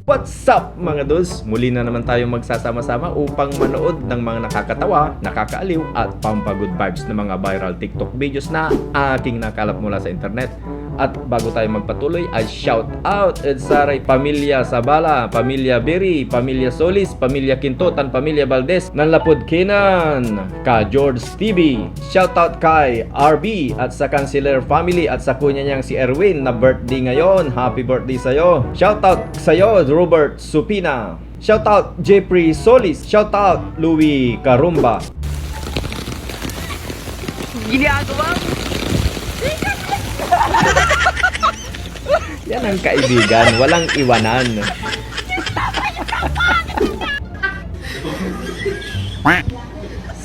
What's up mga dudes? Muli na naman tayong magsasama-sama upang manood ng mga nakakatawa, nakakaaliw at pampagood vibes na mga viral TikTok videos na aking nakalap mula sa internet. At bago tayo magpatuloy ay shout out Edsaray Pamilya Sabala, Pamilya Beri, Pamilya Solis, Pamilya Quintotan, Pamilya Valdez, Nanlapod Kinan, ka George TV. Shout out kay RB at sa Consular Family at sa kunya niyang si Erwin na birthday ngayon. Happy birthday sa'yo. Shout out sa'yo Robert Supina. Shout out Jeffrey Solis. Shout out Louie Karumba. Ginagawa mo? Yan ang kaibigan, walang iwanan.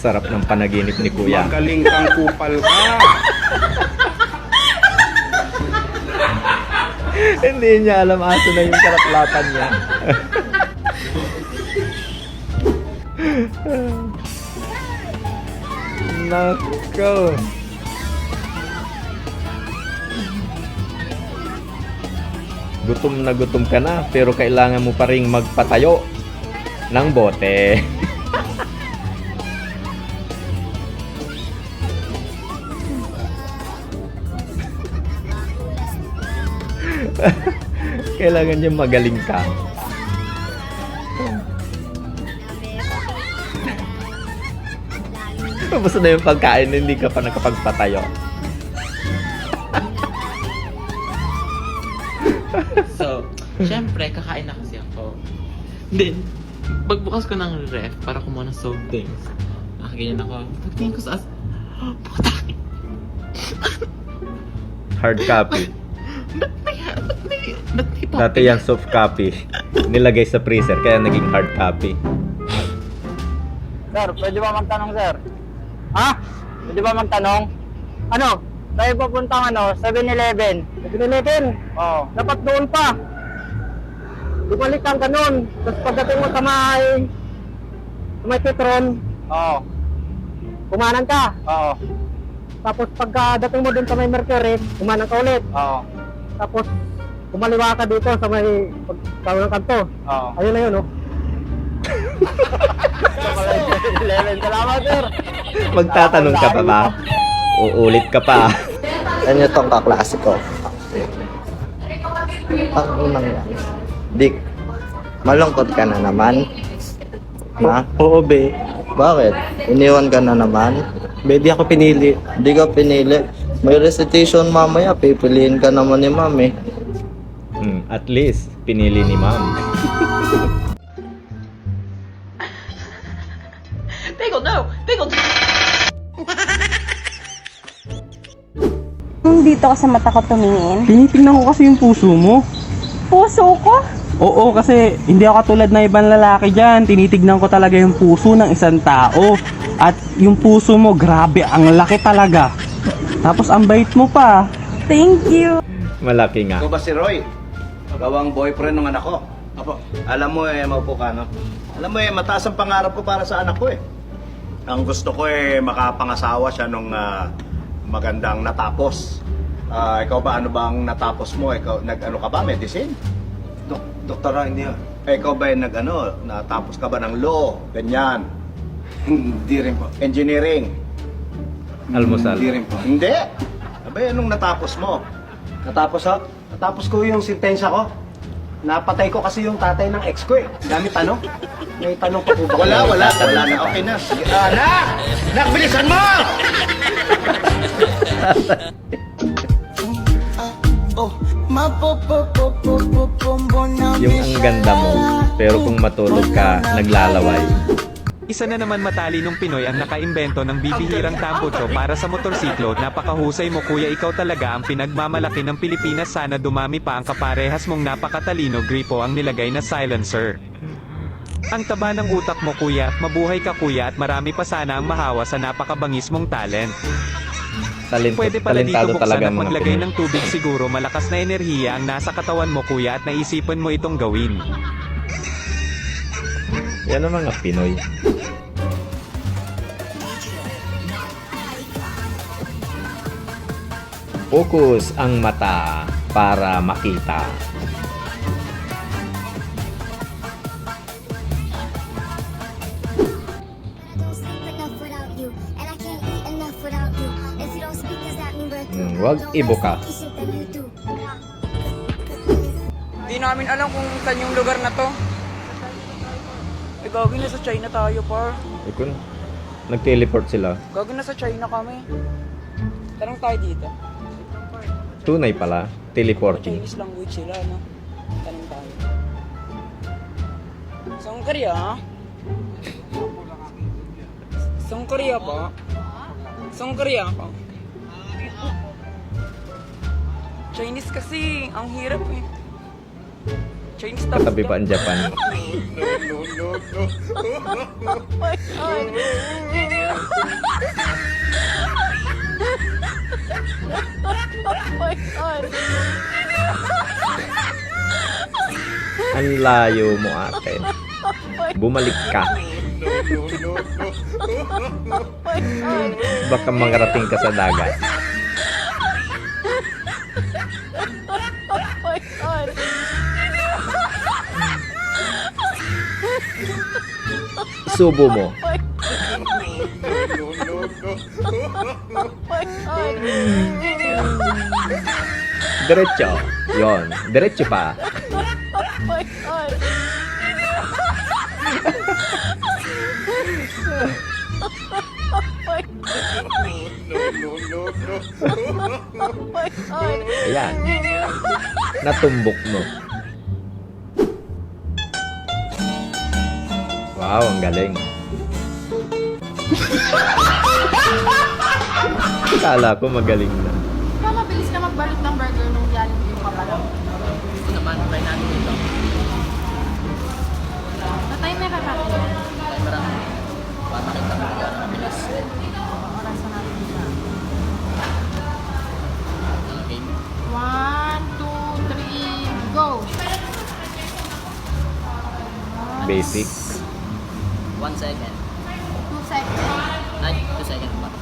Sarap ng panaginip ni Kuya. Magaling kang kupal ka. Hindi niya alam aso na yung kalaplatan niya. Nako. Gutom na gutom ka na pero kailangan mo pa ring magpatayo ng bote. Kailangan niya magaling ka. Tapos na yung pagkain, hindi ka pa nakapagpatayo. So, syempre, kakain na kasi ako. Then, pagbukas ko ng ref para kumuha ng soft drinks, nakaganyan ako. Pagtingin ko sa puta. Hard copy. Ba't may Dati yan soft copy. Nilagay sa freezer kaya naging hard copy. Sir, pwede ba magtanong, sir? Ha? Pwede ba magtanong? Ano? Tayo papuntang 7-Eleven. 7-Eleven? Oo. Dapat doon pa. Bumalikan ka nun. Tapos pagdating mo sa may Petron. Oo. Kumanan ka. Oo. Tapos pagdating mo dun sa may Mercury, kumanan ka ulit. Oo. Tapos kumaliwa ka dito sa may pagkawang kanto. Oo. Ayun na yun, oh. 7-Eleven. Salamat, sir. Magtatanong ka pa ba? Uulit ka pa. Ano itong kaklase ko? Ang unang yan. Dick, malungkot ka na naman? Ha? Oo, be. Bakit? Iniwan ka na naman? Be, di ako pinili. Di ka pinili. May recitation mamaya, pipiliin ka naman ni mami. At least, pinili ni ma'am. Pickle, no! Pickle! Dito ka sa mata ko tumingin. Tinitingnan ko kasi yung puso mo. Puso ko? Oo, kasi hindi ako katulad na ibang lalaki dyan. Tinitignan ko talaga yung puso ng isang tao. At yung puso mo, grabe, ang laki talaga. Tapos ang bait mo pa. Thank you. Malaki nga. Ikaw ba si Roy? Ikaw ang boyfriend ng anak ko. Apo. Alam mo maupo ka, no? Alam mo mataas ang pangarap ko para sa anak ko Ang gusto ko makapangasawa siya nung magandang natapos. Ikaw ba, ano bang natapos mo? Ikaw, nag-ano ka ba? Medicine? Doktora, hindi. Ikaw ba natapos ka ba ng law? Ganyan. Hindi rin po. Engineering? Almusal. Hindi rin po. Hindi. Abay, anong natapos mo? Natapos ko yung sentensya ko. Napatay ko kasi yung tatay ng ex ko Dami tanong. May tanong pa po ba? Wala na. Okay na. Sige. Anak! Anak, bilisan mo! Yung ang ganda mo, pero kung matulog ka, naglalaway. Isa na naman matalinong Pinoy ang nakaimbento ng bibihirang tambucho para sa motorsiklo. Napakahusay mo kuya, ikaw talaga ang pinagmamalaki ng Pilipinas. Sana dumami pa ang kaparehas mong napakatalino. Gripo ang nilagay na silencer. Ang taba ng utak mo kuya, mabuhay ka kuya at marami pa sana ang mahawa sa napakabangis mong talent. Pwede pala dito Talentado buksan talaga at ang mga maglagay Pinoy. ng tubig, siguro malakas na enerhiya ang nasa katawan mo kuya at naisipan mo itong gawin. Yan ang mga Pinoy. Focus ang mata. para makita. Wag ibuka. Di namin alam kung saan yung lugar na to. Eh, gagawin na sa China tayo, par. Ikon, nag-teleport sila. Gagawin na sa China kami. Tanong tayo dito. Tunay pala, teleporting. Chinese language sila, no? Tanong tayo. Saan Korea? Saan Korea ba? Saan Korea ka? Chinese kasi, ang hirap eh. Chinese tapos Katabi pa ang Japan. Ang layo mo, ate. Bumalik ka. Baka mangarating ka sa dagat. Subo mo. Diretso. Yon. Diretso pa. Ayan. Natumbok mo. Wow, ang galing. Kala ko magaling na. Mabilis ka magbalot ng burger nung yan yung mapalaw. Gusto naman, try natin dito. Natay may kakapin. Try marami. Para makita ko na gano'n kabilis. Oras na natin dito. Okay. 1, 2, 3, go! Basic. 1 second. 2 seconds. Ay, 2 seconds pa.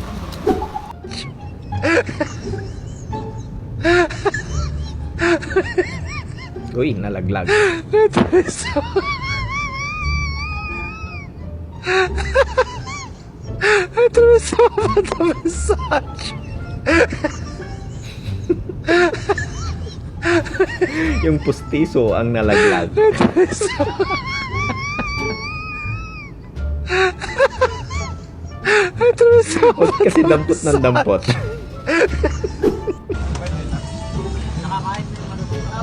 Uy, nalaglag. Yung pustiso ang nalaglag. Huwag kasi dampot ng dampot.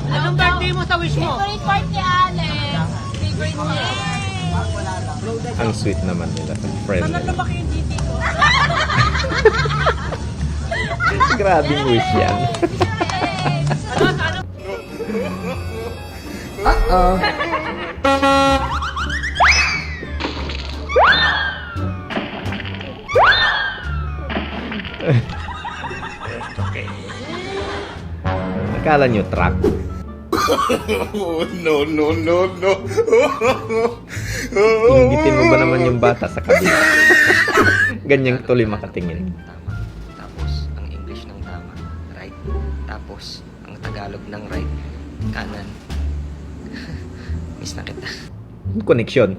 Anong birthday mo sa wish mo? Favorite part ni Alex. Favorite niya. Ang sweet naman nila sa friend nila. Grabing wish yan. Akala nyo truck? Inggitin mo ba naman yung bata sa kabila? Ganyang tuloy makatingin. Tama. Tapos, ang English ng tama, right. Tapos, ang Tagalog ng right, kanan. Miss na kita. Connection.